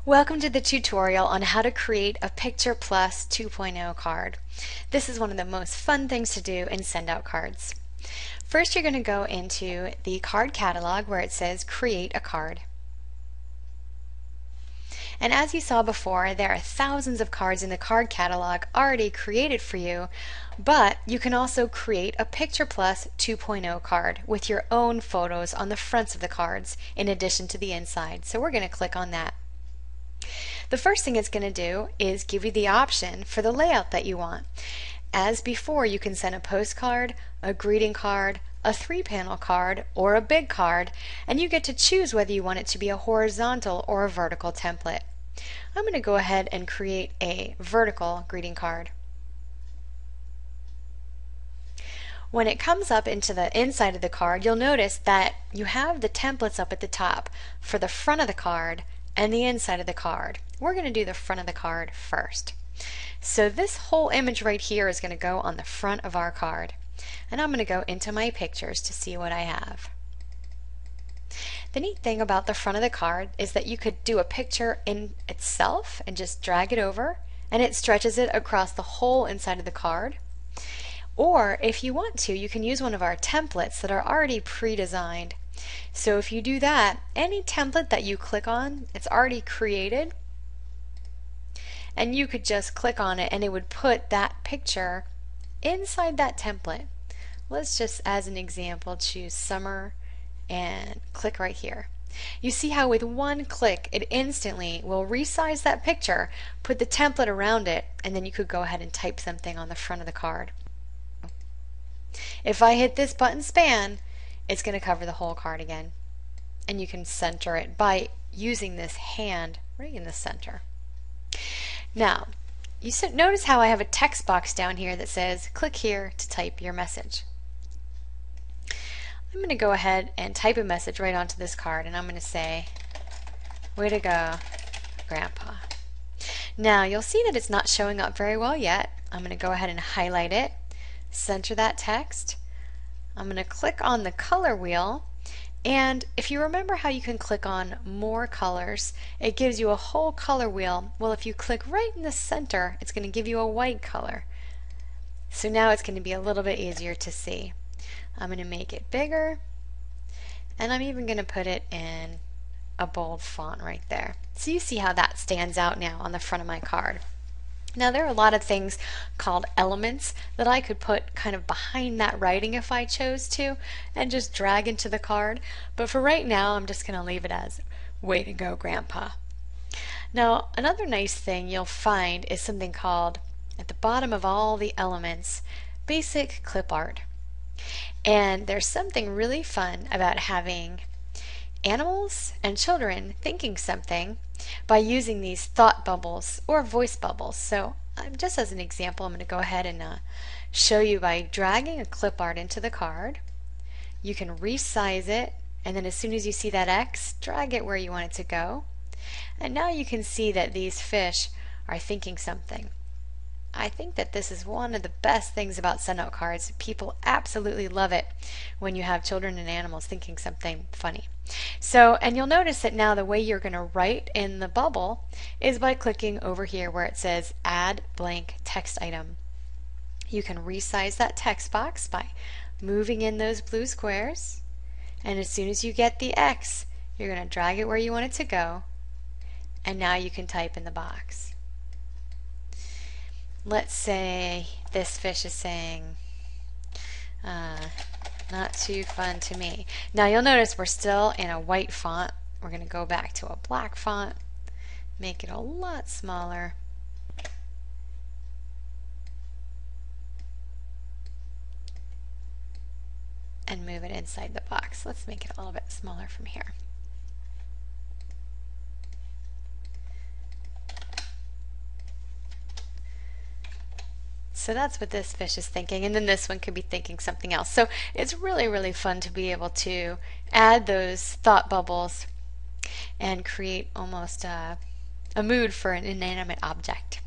Welcome to the tutorial on how to create a Picture Plus 2.0 card. This is one of the most fun things to do in send out cards. First, you're going to go into the card catalog where it says create a card. And as you saw before, there are thousands of cards in the card catalog already created for you, but you can also create a Picture Plus 2.0 card with your own photos on the fronts of the cards in addition to the inside. So we're going to click on that. The first thing it's going to do is give you the option for the layout that you want. As before, you can send a postcard, a greeting card, a 3-panel card, or a big card, and you get to choose whether you want it to be a horizontal or a vertical template. I'm going to go ahead and create a vertical greeting card. When it comes up into the inside of the card, you'll notice that you have the templates up at the top for the front of the card and the inside of the card. We're going to do the front of the card first. So this whole image right here is going to go on the front of our card. And I'm going to go into my pictures to see what I have. The neat thing about the front of the card is that you could do a picture in itself and just drag it over, and it stretches it across the whole inside of the card. Or if you want to, you can use one of our templates that are already pre-designed. So if you do that, any template that you click on, it's already created, and you could just click on it and it would put that picture inside that template. Let's just, as an example, choose summer and click right here. You see how with one click it instantly will resize that picture, put the template around it, and then you could go ahead and type something on the front of the card. If I hit this button span, it's going to cover the whole card again. And you can center it by using this hand right in the center. Now, you notice how I have a text box down here that says, click here to type your message. I'm going to go ahead and type a message right onto this card, and I'm going to say, way to go, Grandpa. Now, you'll see that it's not showing up very well yet. I'm going to go ahead and highlight it, center that text. I'm going to click on the color wheel, and if you remember how you can click on more colors, it gives you a whole color wheel. Well, if you click right in the center, it's going to give you a white color. So now it's going to be a little bit easier to see. I'm going to make it bigger, and I'm even going to put it in a bold font right there. So you see how that stands out now on the front of my card. Now there are a lot of things called elements that I could put kind of behind that writing if I chose to and just drag into the card, but for right now I'm just going to leave it as way to go, Grandpa. Now another nice thing you'll find is something called, at the bottom of all the elements, basic clip art. And there's something really fun about having animals and children thinking something by using these thought bubbles or voice bubbles. So just as an example, I'm going to go ahead and show you by dragging a clip art into the card. You can resize it, and then as soon as you see that X, drag it where you want it to go. And now you can see that these fish are thinking something. I think that this is one of the best things about send out cards. People absolutely love it when you have children and animals thinking something funny. So, and you'll notice that now the way you're going to write in the bubble is by clicking over here where it says add blank text item. You can resize that text box by moving in those blue squares, and as soon as you get the X, you're going to drag it where you want it to go, and now you can type in the box. Let's say this fish is saying, not too fun to me. Now you'll notice we're still in a white font. We're going to go back to a black font, make it a lot smaller. And move it inside the box. Let's make it a little bit smaller from here. So that's what this fish is thinking, and then this one could be thinking something else. So it's really, really fun to be able to add those thought bubbles and create almost a mood for an inanimate object.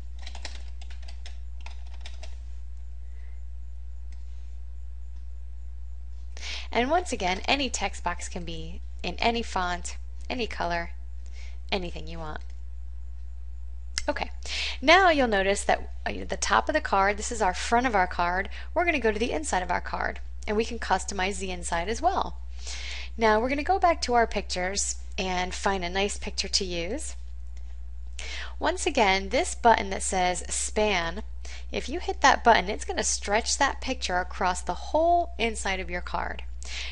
And once again, any text box can be in any font, any color, anything you want. Okay, now you'll notice that the top of the card, this is our front of our card, we're going to go to the inside of our card, and we can customize the inside as well. Now we're going to go back to our pictures and find a nice picture to use. Once again, this button that says span, if you hit that button, it's going to stretch that picture across the whole inside of your card.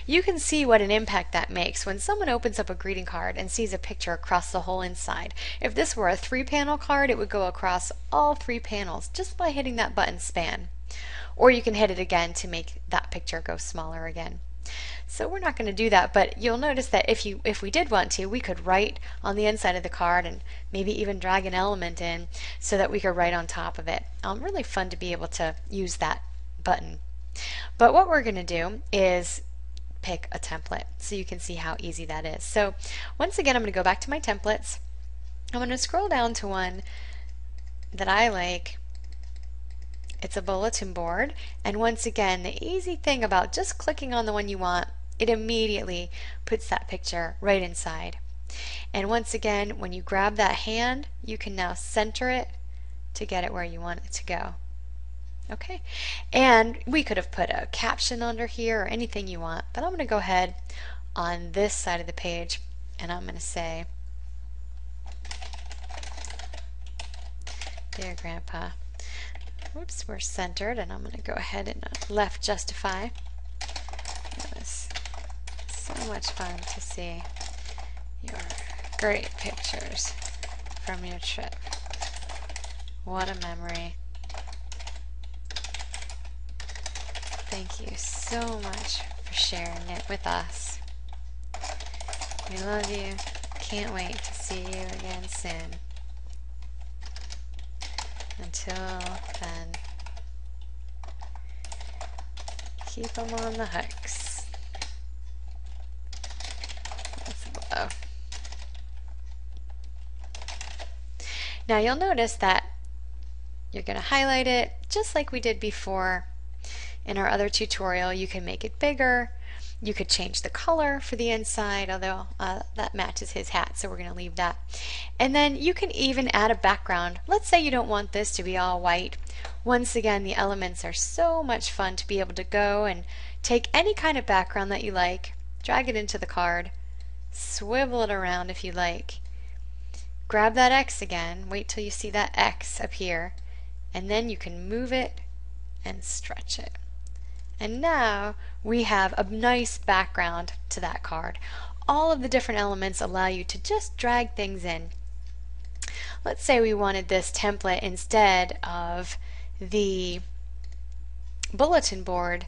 You can see what an impact that makes when someone opens up a greeting card and sees a picture across the whole inside. If this were a 3-panel card, it would go across all 3 panels just by hitting that button span. Or you can hit it again to make that picture go smaller again. So we're not going to do that, but you'll notice that if we did want to, we could write on the inside of the card and maybe even drag an element in so that we could write on top of it. Really fun to be able to use that button. But what we're going to do is pick a template so you can see how easy that is. So once again, I'm going to go back to my templates. I'm going to scroll down to one that I like. It's a bulletin board, and once again, the easy thing about just clicking on the one you want, it immediately puts that picture right inside. And once again, when you grab that hand, you can now center it to get it where you want it to go. Okay, and we could have put a caption under here or anything you want, but I'm going to go ahead on this side of the page and I'm going to say, "Dear Grandpa," whoops, we're centered, and I'm going to go ahead and left justify. It was so much fun to see your great pictures from your trip. What a memory. Thank you so much for sharing it with us. We love you. Can't wait to see you again soon. Until then, keep them on the hooks. That's below. Now you'll notice that you're going to highlight it just like we did before. In our other tutorial, you can make it bigger. You could change the color for the inside, although that matches his hat, so we're going to leave that. And then you can even add a background. Let's say you don't want this to be all white. Once again, the elements are so much fun to be able to go and take any kind of background that you like, drag it into the card, swivel it around if you like, grab that X again, wait till you see that X appear, and then you can move it and stretch it. And now we have a nice background to that card. All of the different elements allow you to just drag things in. Let's say we wanted this template instead of the bulletin board,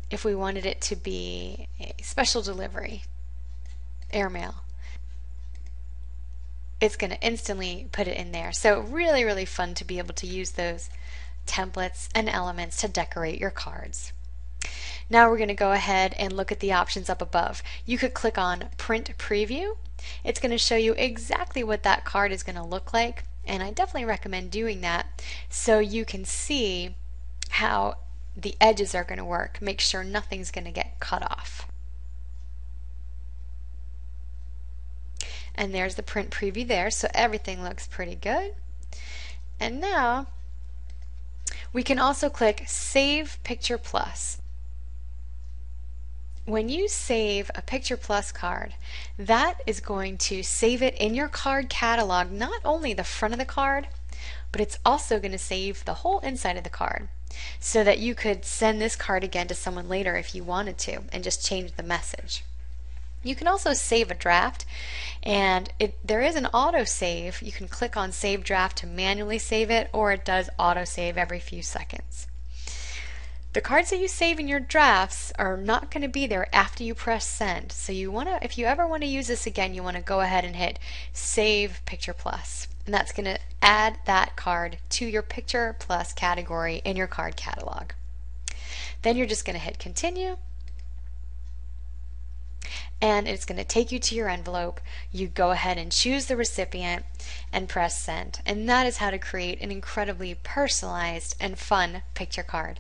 if we wanted it to be a special delivery, airmail. It's going to instantly put it in there. So really, really fun to be able to use those templates and elements to decorate your cards. Now we're going to go ahead and look at the options up above. You could click on Print Preview. It's going to show you exactly what that card is going to look like, and I definitely recommend doing that so you can see how the edges are going to work. Make sure nothing's going to get cut off. And there's the print preview there, so everything looks pretty good. And now we can also click Save Picture Plus. When you save a Picture Plus card, that is going to save it in your card catalog, not only the front of the card, but it's also going to save the whole inside of the card so that you could send this card again to someone later if you wanted to and just change the message. You can also save a draft, and there is an auto save. You can click on Save Draft to manually save it, or it does auto save every few seconds. The cards that you save in your drafts are not going to be there after you press send. So if you ever want to use this again, you want to go ahead and hit Save Picture Plus. And that's going to add that card to your Picture Plus category in your card catalog. Then you're just going to hit Continue. And it's going to take you to your envelope. You go ahead and choose the recipient and press send. And that is how to create an incredibly personalized and fun picture card.